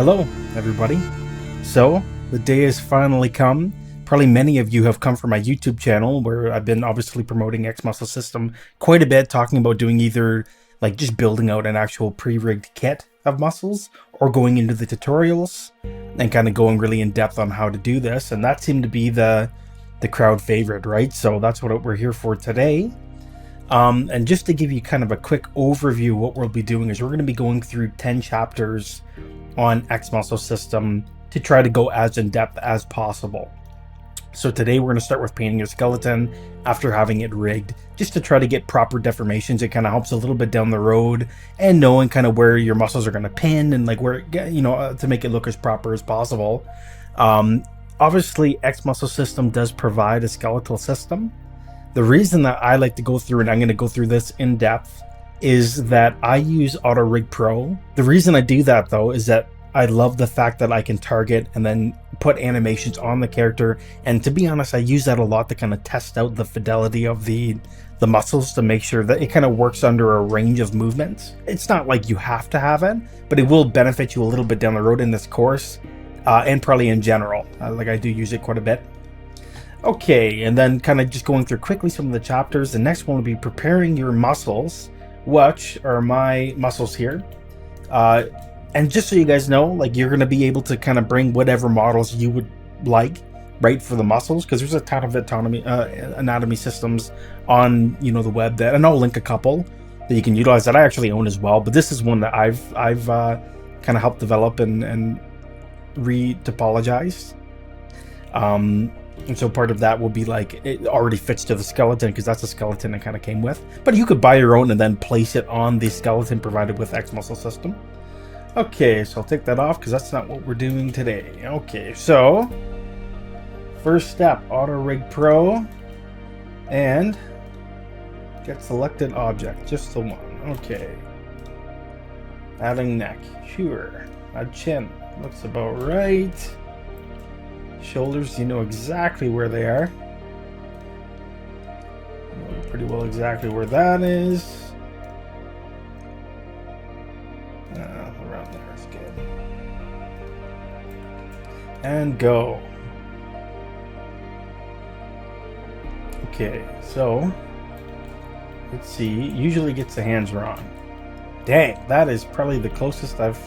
Hello, everybody. So, the day has finally come. Probably many of you have come from my YouTube channel where I've been obviously promoting X Muscle System quite a bit, talking about doing either like just building out an actual pre-rigged kit of muscles or going into the tutorials and kind of going really in depth on how to do this. And that seemed to be the crowd favorite, right? So that's what we're here for today. And just to give you kind of a quick overview, what we'll be doing is we're going to be going through 10 chapters on X Muscle System to try to go as in depth as possible. So today we're going to start with painting your skeleton after having it rigged, just to try to get proper deformations. It kind of helps a little bit down the road and knowing kind of where your muscles are going to pin and like where, to make it look as proper as possible. Obviously, X Muscle System does provide a skeletal system. The reason that I like to go through, and I'm going to go through this in depth, is that I use Auto Rig Pro. The reason I do that though is that I love the fact that I can target and then put animations on the character. And to be honest, I use that a lot to kind of test out the fidelity of the muscles to make sure that it kind of works under a range of movements. It's not like you have to have it, but it will benefit you a little bit down the road in this course and probably in general. Like I do use it quite a bit. Okay, and then kind of just going through quickly some of the chapters. The next one will be preparing your muscles, which are my muscles here. And just so you guys know, like you're going to be able to kind of bring whatever models you would like, right, for the muscles, because there's a ton of anatomy systems on the web that, and I'll link a couple that you can utilize that I actually own as well. But this is one that I've kind of helped develop and re-topologized. And so part of that will be like it already fits to the skeleton because that's the skeleton it kind of came with. But you could buy your own and then place it on the skeleton provided with X Muscle System. Okay, so I'll take that off because that's not what we're doing today. Okay, so first step, Auto Rig Pro, and get selected object, just the one. Okay, adding neck, sure. Add chin, looks about right. Shoulders, you know exactly where they are. You know pretty well exactly where that is. Around there is good. And go. Okay, so let's see. Usually gets the hands wrong. Dang, that is probably the closest I've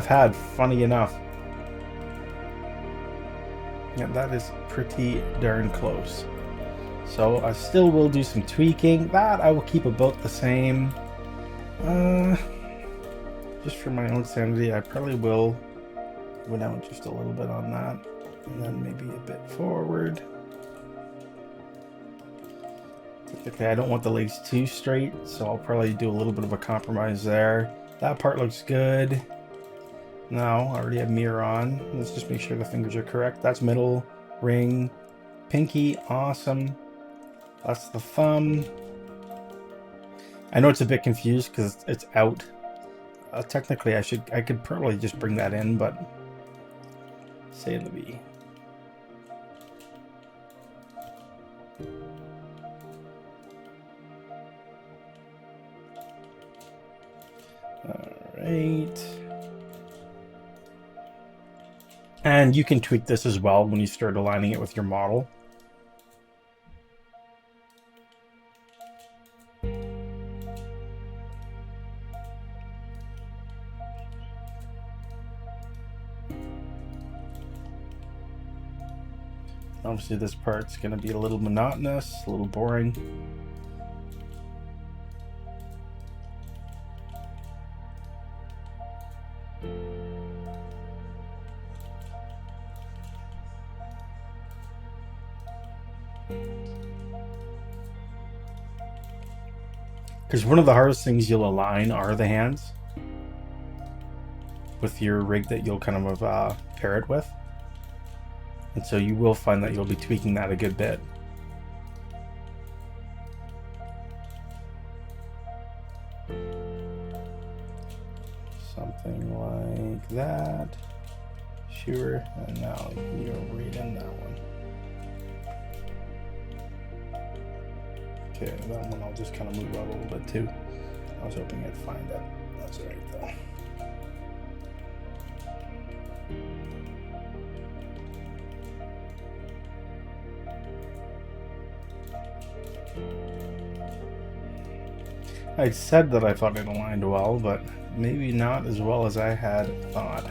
had. Funny enough. Yeah, that is pretty darn close. So I still will do some tweaking. That I will keep about the same. Just for my own sanity, I probably will go down just a little bit on that. And then maybe a bit forward. Okay, I don't want the legs too straight, so I'll probably do a little bit of a compromise there. That part looks good. Now, I already have mirror on. Let's just make sure the fingers are correct. That's middle, ring, pinky, awesome. That's the thumb. I know it's a bit confused because it's out. Technically, I could probably just bring that in, but say the B. All right. And you can tweak this as well when you start aligning it with your model. Obviously this part's going to be a little monotonous, a little boring. Because one of the hardest things you'll align are the hands with your rig that you'll kind of pair it with. And so you will find that you'll be tweaking that a good bit. Something like that. Sure. And now you're right in that one. Okay, that one I'll just kind of move out a little bit too. I was hoping I'd find it. That's all right though. I said that I thought it aligned well, but maybe not as well as I had thought.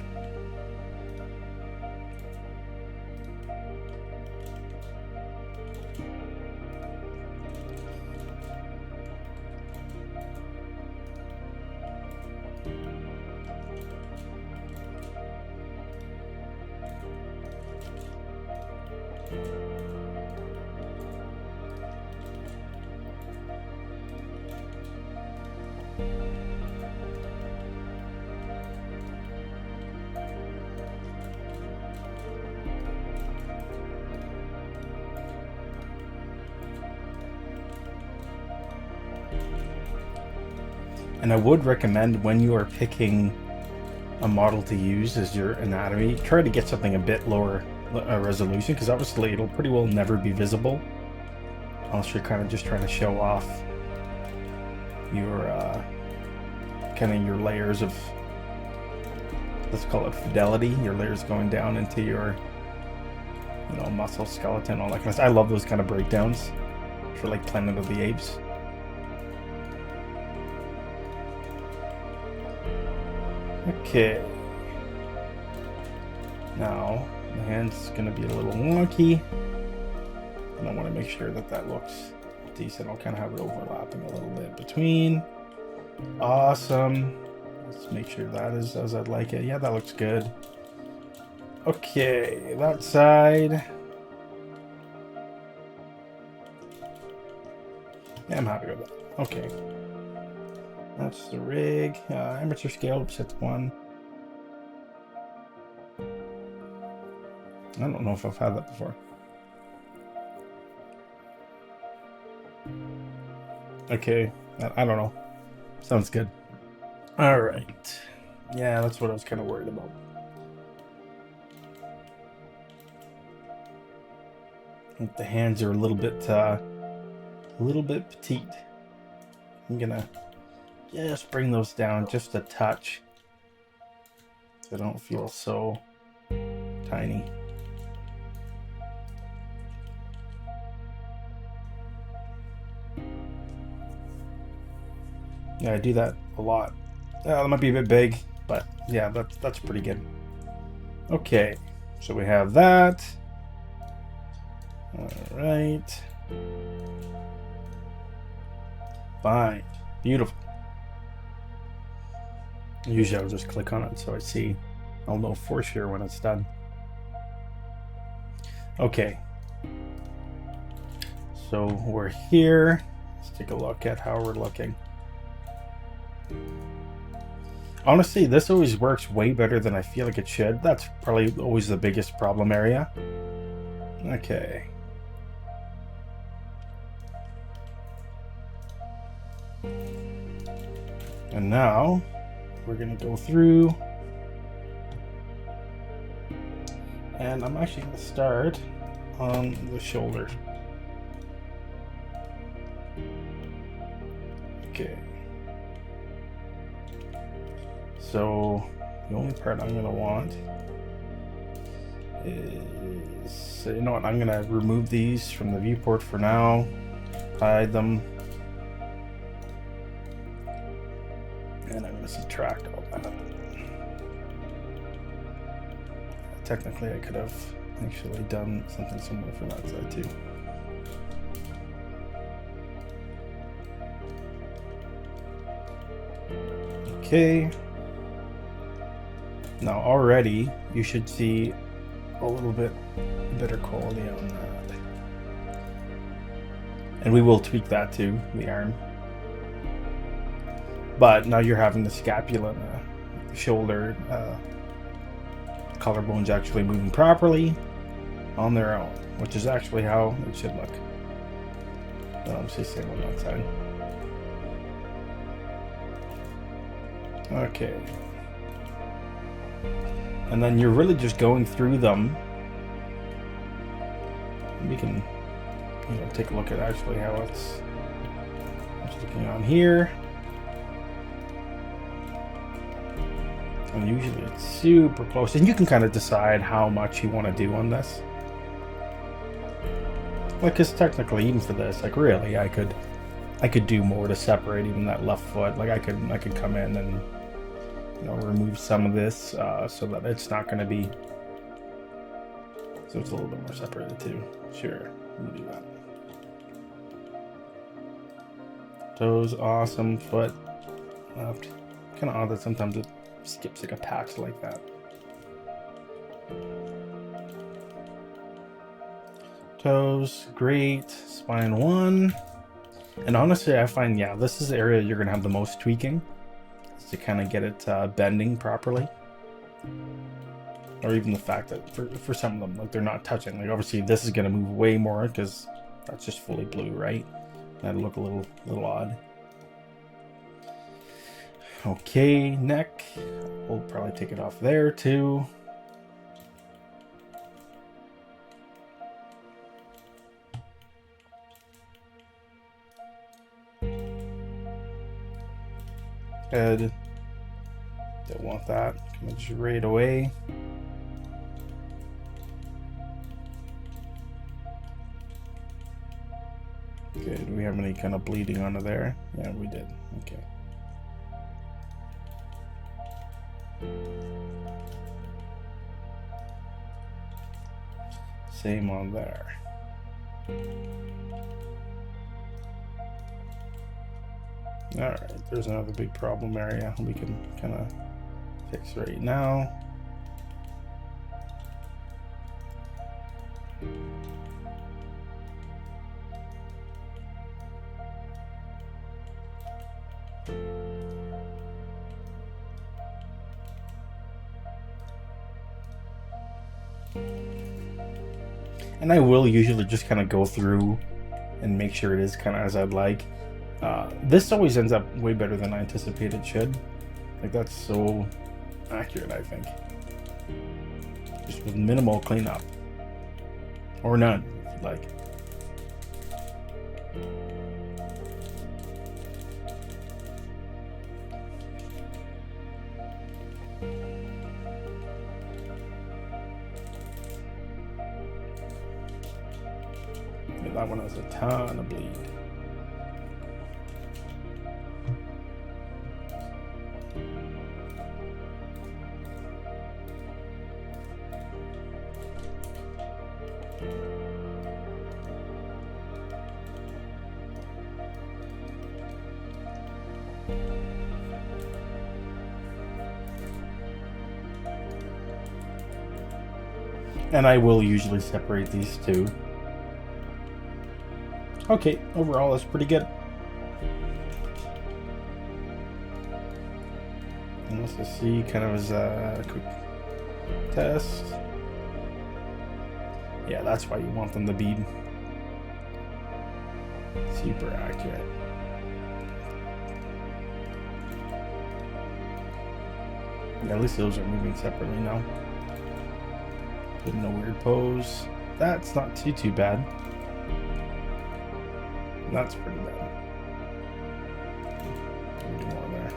And I would recommend, when you are picking a model to use as your anatomy, try to get something a bit lower resolution, because obviously it'll pretty well never be visible unless you're kind of just trying to show off your kind of your layers of, let's call it fidelity, your layers going down into your, you know, muscle, skeleton, all that kind of stuff. I love those kind of breakdowns for like Planet of the Apes. Okay. Now, the hand's going to be a little wonky. And I want to make sure that that looks decent. I'll kind of have it overlapping a little bit between. Awesome. Let's make sure that is as I'd like it. Yeah, that looks good. Okay, that side. Yeah, I'm happy with that. Okay. That's the rig. Amateur scale, set to 1. I don't know if I've had that before. Okay, I don't know. Sounds good. All right. Yeah, that's what I was kind of worried about. I think the hands are a little bit petite. I'm gonna just bring those down just a touch so they don't feel so tiny. Yeah, I do that a lot. That might be a bit big, but yeah, that's pretty good. Okay, so we have that. All right. Fine. Beautiful. Usually I'll just click on it so I see. I'll know for sure when it's done. Okay. So we're here. Let's take a look at how we're looking. Honestly, this always works way better than I feel like it should. That's probably always the biggest problem area. Okay. And now we're going to go through, and I'm actually going to start on the shoulder. Okay. So the only part I'm going to want is, so you know what, I'm going to remove these from the viewport for now, hide them. And I'm going to subtract all that. Technically, I could have actually done something similar for that side too. Okay. Now already you should see a little bit better quality on that. And we will tweak that too, the arm. But now you're having the scapula and the shoulder collarbones actually moving properly on their own, which is actually how it should look. Obviously same on that side. Okay. And then you're really just going through them. We can, take a look at actually how it's looking on here. And usually it's super close, and you can kind of decide how much you want to do on this. Like, cause technically, even for this, like, really, I could do more to separate even that left foot. Like, I could come in and, you know, remove some of this so that it's not going to be, so it's a little bit more separated too. Sure, we'll do that. Toes, awesome. Foot, left. Kind of odd that sometimes it skips like a patch like that. Toes, great. Spine 1. And honestly, I find, yeah, this is the area you're going to have the most tweaking, is to kind of get it bending properly. Or even the fact that for some of them, like, they're not touching. Like, obviously this is going to move way more because that's just fully blue, right? That'd look a little odd. Okay, neck. We'll probably take it off there too. Head. Don't want that. Come just right away. Okay, do we have any kind of bleeding onto there? Yeah, we did. Okay. Same on there. Alright, there's another big problem area we can kind of fix right now. And I will usually just kind of go through and make sure it is kind of as I'd like. This always ends up way better than I anticipated it should. Like, that's so accurate, I think. Just with minimal cleanup. Or none, if you'd like. Yeah, that one has a ton of bleed. And I will usually separate these two. Okay, overall that's pretty good. And let's just see kind of as a quick test. Yeah, that's why you want them to be super accurate. Yeah, at least those are moving separately now. Put in a weird pose. That's not too bad. That's pretty bad. Do more there.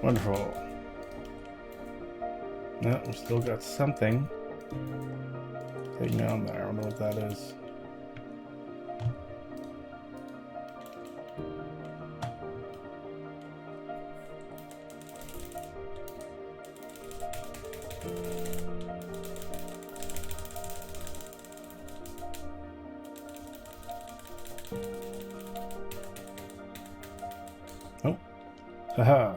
Wonderful. No, we still got something sitting down there. I don't know what that is. Oh, haha.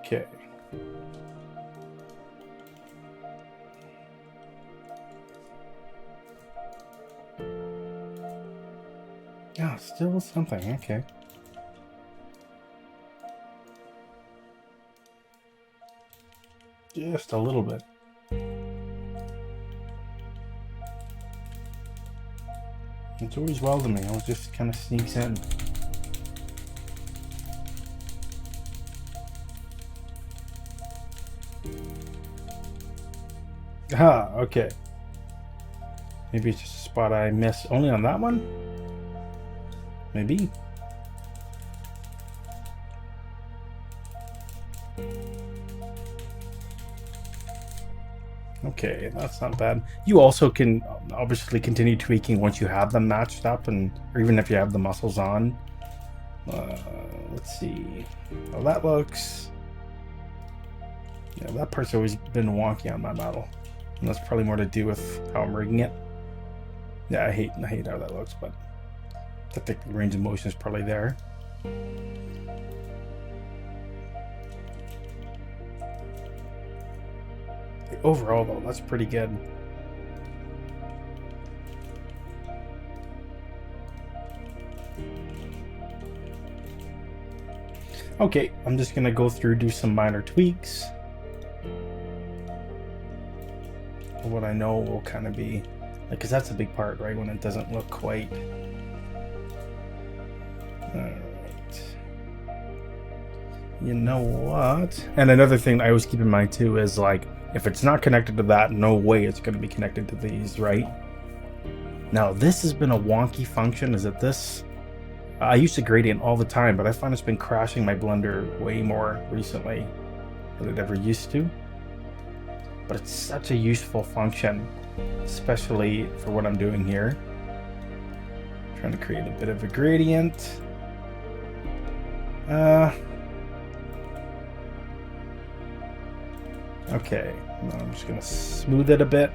Okay. Yeah, still something. Okay. Just a little bit. It's always well to me. It just kind of sneaks in. Ah, okay. Maybe it's just a spot I missed only on that one? Maybe. Okay, that's not bad. You also can obviously continue tweaking once you have them matched up, and or even if you have the muscles on. Let's see how that looks. Yeah, that part's always been wonky on my model, and that's probably more to do with how I'm rigging it. Yeah, I hate how that looks, but I think the range of motion is probably there. Overall, though, that's pretty good. Okay, I'm just gonna go through, do some minor tweaks. What I know will kind of be, like, because that's a big part, right? When it doesn't look quite. Alright. You know what? And another thing I always keep in mind too is, like, if it's not connected to that, no way it's going to be connected to these, right? Now, this has been a wonky function. Is it this? I used to gradient all the time, but I find it's been crashing my Blender way more recently than it ever used to. But it's such a useful function, especially for what I'm doing here. Trying to create a bit of a gradient. Okay, now I'm just gonna smooth it a bit.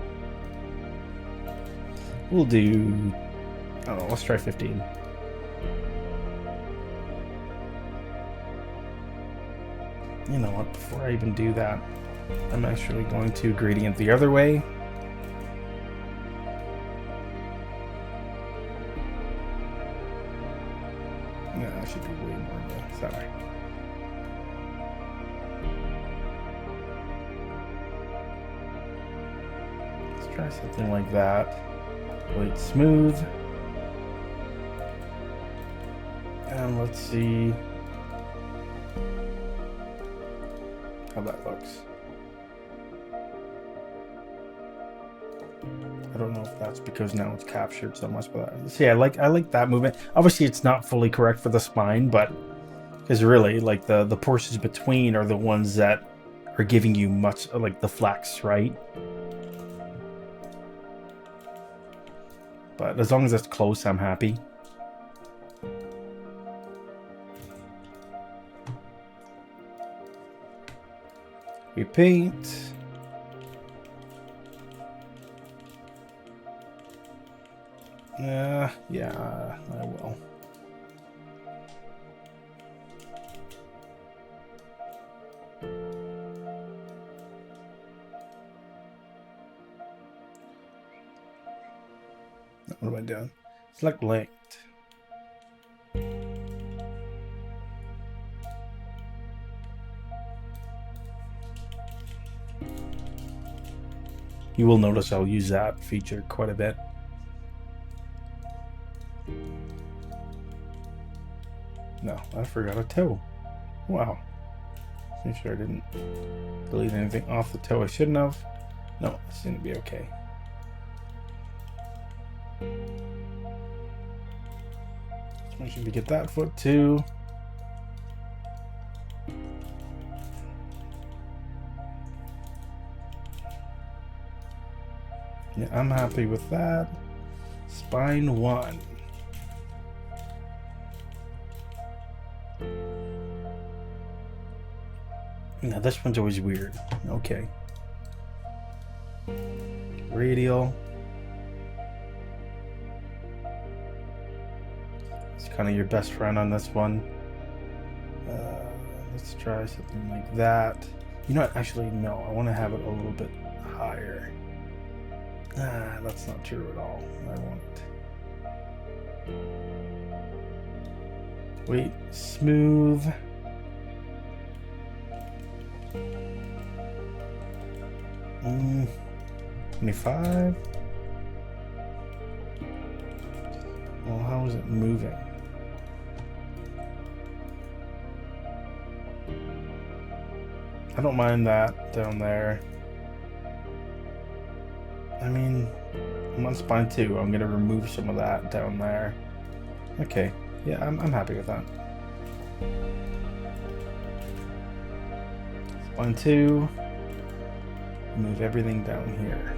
We'll do, I don't know, let's try 15. You know what, before I even do that, I'm actually going to gradient the other way. No, I should do way more than that. Sorry. Let's try something like that. Wait, smooth. And let's see how that looks. I don't know if that's because now it's captured so much, but see, I like that movement. Obviously, it's not fully correct for the spine, but because really, like the portions between are the ones that are giving you much like the flex, right? But as long as it's close, I'm happy. We paint. Yeah, I will. What am I doing? Select linked. You will notice I'll use that feature quite a bit. No, I forgot a toe. Wow. Make sure I didn't delete anything off the toe I shouldn't have. No, it's going to be okay. Make sure we get that foot too. Yeah, I'm happy with that. Spine 1. Now this one's always weird. Okay. Radial. It's kind of your best friend on this one. Let's try something like that. You know what? Actually, no. I want to have it a little bit higher. That's not true at all. I want it. Wait, smooth. Mm, 25. Well, how is it moving? I don't mind that down there. I mean, I'm on spine 2. I'm gonna remove some of that down there. Okay, yeah, I'm happy with that. Spine 2. Move everything down here.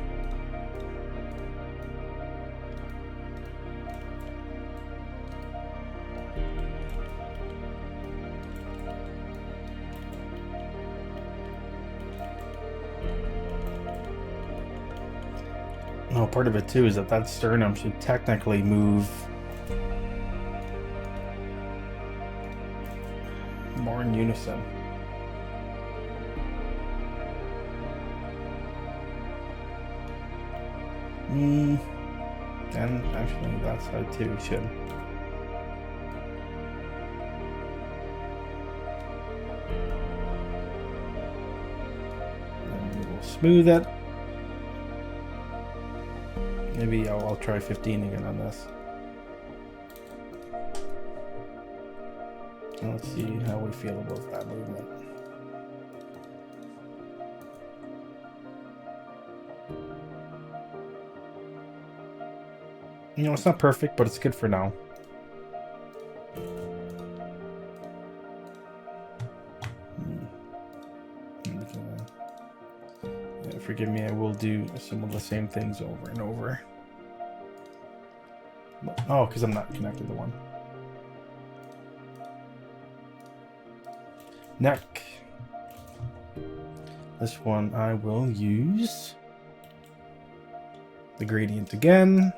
No, part of it too is that sternum should technically move more in unison. And actually that side too should. And we'll smooth it. Maybe I'll try 15 again on this. Let's see how we feel about that movement. You know, it's not perfect, but it's good for now. Yeah, forgive me, I will do some of the same things over and over. Oh, because I'm not connected to one. Neck. This one I will use the gradient again.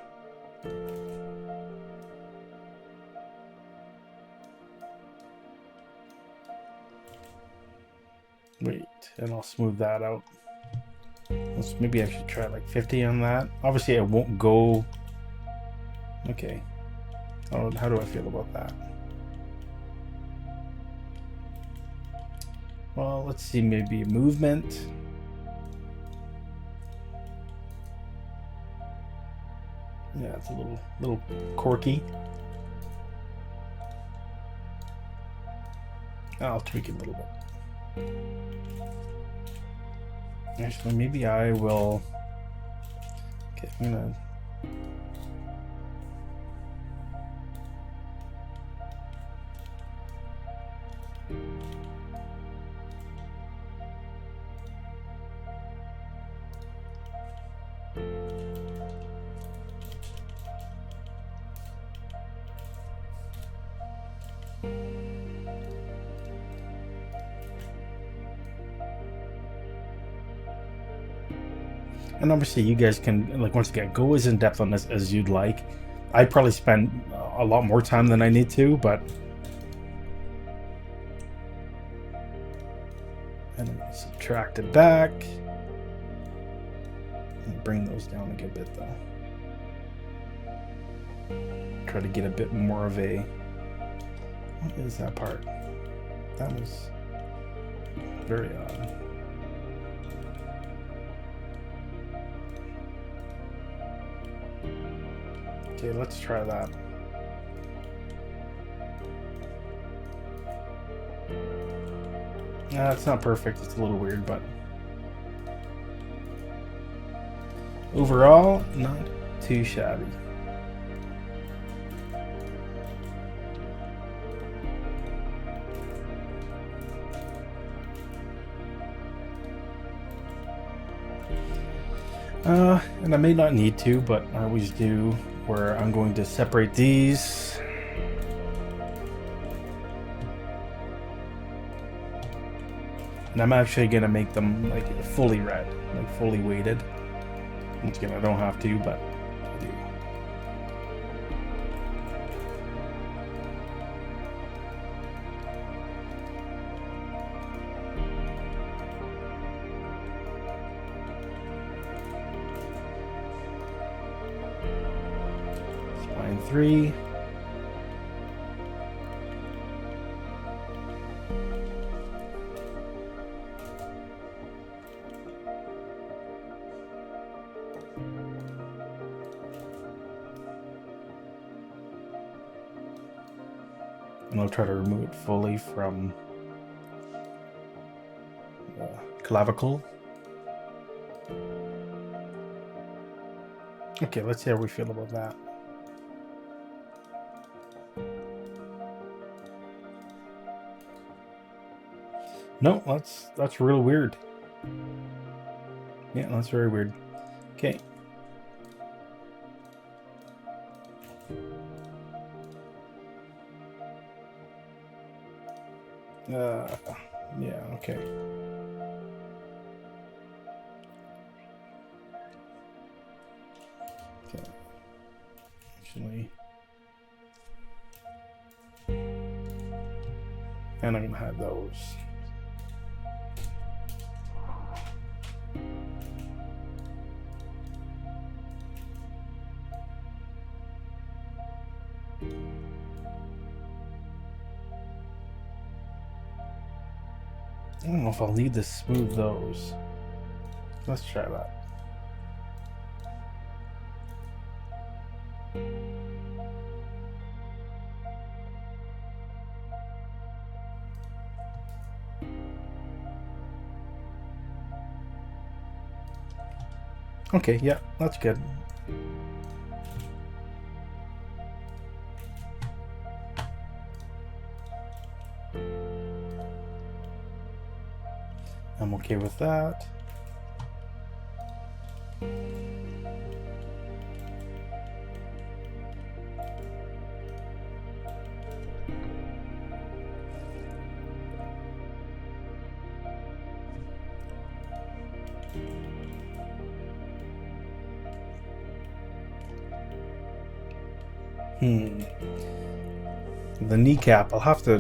Wait, and I'll smooth that out. Maybe I should try like 50 on that. Obviously, it won't go. Okay. Oh, how do I feel about that? Well, let's see. Maybe movement. Yeah, it's a little quirky. I'll tweak it a little bit. Actually, maybe I will. Okay, I'm gonna. And obviously you guys can, like, once again, go as in depth on this as you'd like. I'd probably spend a lot more time than I need to, but and then subtract it back and bring those down a good bit though. Try to get a bit more of a, what is that part? That was very odd. Okay, let's try that. It's not perfect, it's a little weird, but overall, not too shabby. And I may not need to, but I always do, where I'm going to separate these. And I'm actually going to make them like fully red, like fully weighted. Once again, I don't have to, but I do. Spine 3. And I'll try to remove it fully from the clavicle. Okay, let's see how we feel about that. No, that's real weird. Yeah, that's very weird. Okay. Yeah, okay. Okay. Actually, and I'm gonna have those. I don't know if I'll need to smooth those. Let's try that. Okay, yeah, that's good. I'm okay with that. The kneecap, I'll have to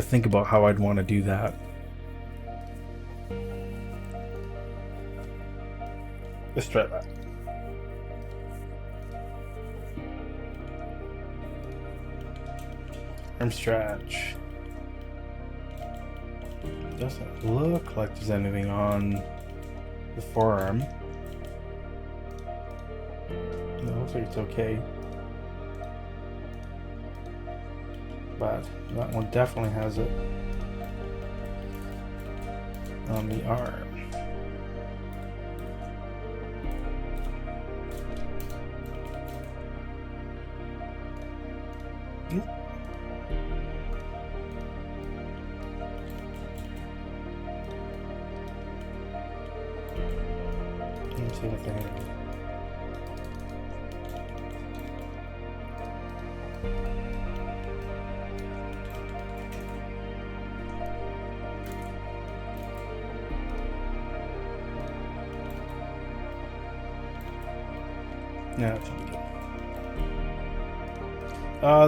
think about how I'd want to do that. Let's try that. Arm stretch. Doesn't look like there's anything on the forearm. It looks like it's okay. But that one definitely has it on the arm. Let's see what the hand. Yeah, that should be good.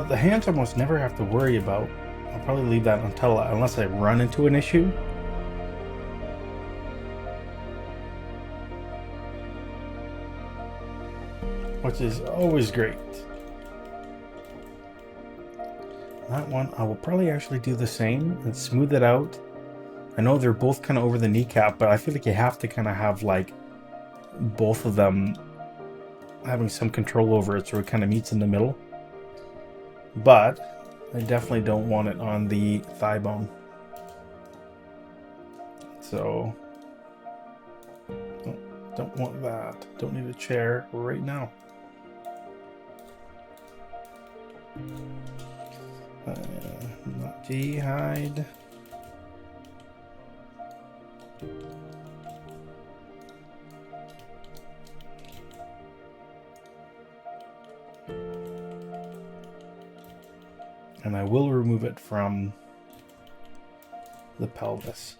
The hands I almost never have to worry about. I'll probably leave that unless I run into an issue. Which is always great. That one, I will probably actually do the same and smooth it out. I know they're both kind of over the kneecap, but I feel like you have to kind of have like both of them having some control over it so it kind of meets in the middle. But I definitely don't want it on the thigh bone. So, don't want that. Don't need a chair right now. Not G-hide. And I will remove it from the pelvis.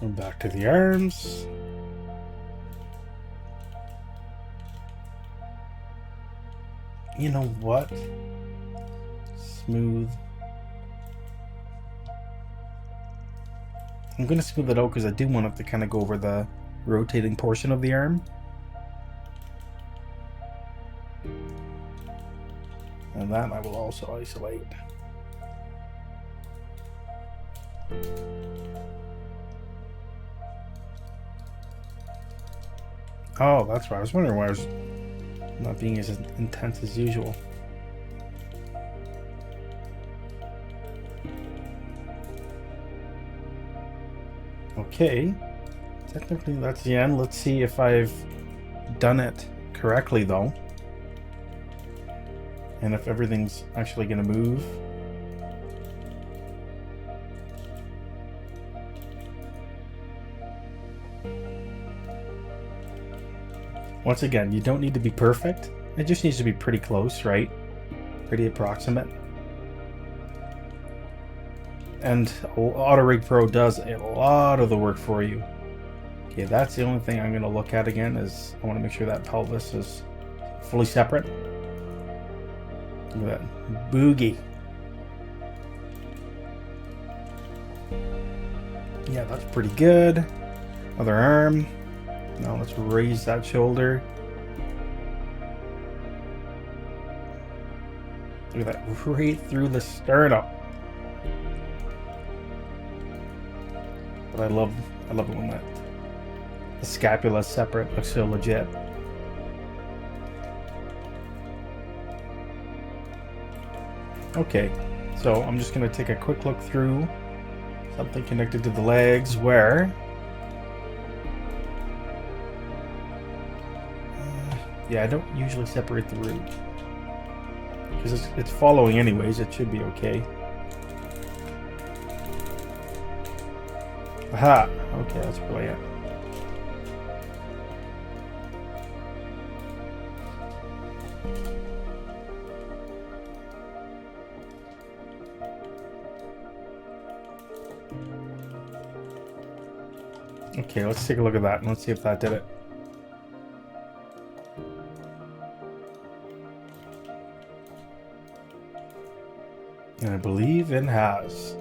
And back to the arms. You know what? Smooth. I'm going to smooth it out because I do want it to kind of go over the rotating portion of the arm. And that I will also isolate. Oh, that's why I was wondering why I was not being as intense as usual. Okay, technically that's the end. Let's see if I've done it correctly though, and if everything's actually going to move. Once again, you don't need to be perfect. It just needs to be pretty close, right? Pretty approximate. And AutoRig Pro does a lot of the work for you. Okay, that's the only thing I'm going to look at again is I want to make sure that pelvis is fully separate. Look at that boogie. Yeah, that's pretty good. Other arm. Now let's raise that shoulder. Look at that, right through the sternum. But I love it when the scapula is separate. Looks so legit. Okay, so I'm just gonna take a quick look through something connected to the legs where yeah, I don't usually separate the root because it's following anyways. It should be okay. Aha! Okay, that's brilliant. Okay, let's take a look at that and let's see if that did it. And I believe it has.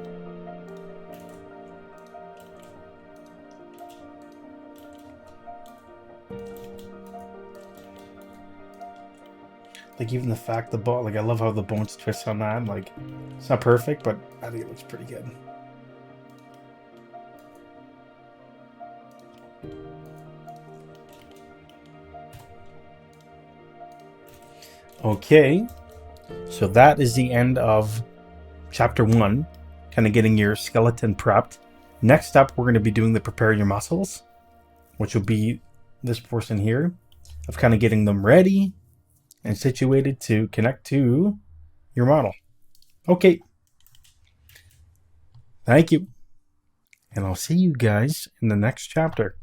Like even the fact the bone, like I love how the bones twist on that. Like it's not perfect, but I think it looks pretty good. Okay, so that is the end of chapter 1, kind of getting your skeleton prepped. Next up, we're going to be doing the prepare your muscles, which will be this portion here of kind of getting them ready and situated to connect to your model. Okay, thank you, and I'll see you guys in the next chapter.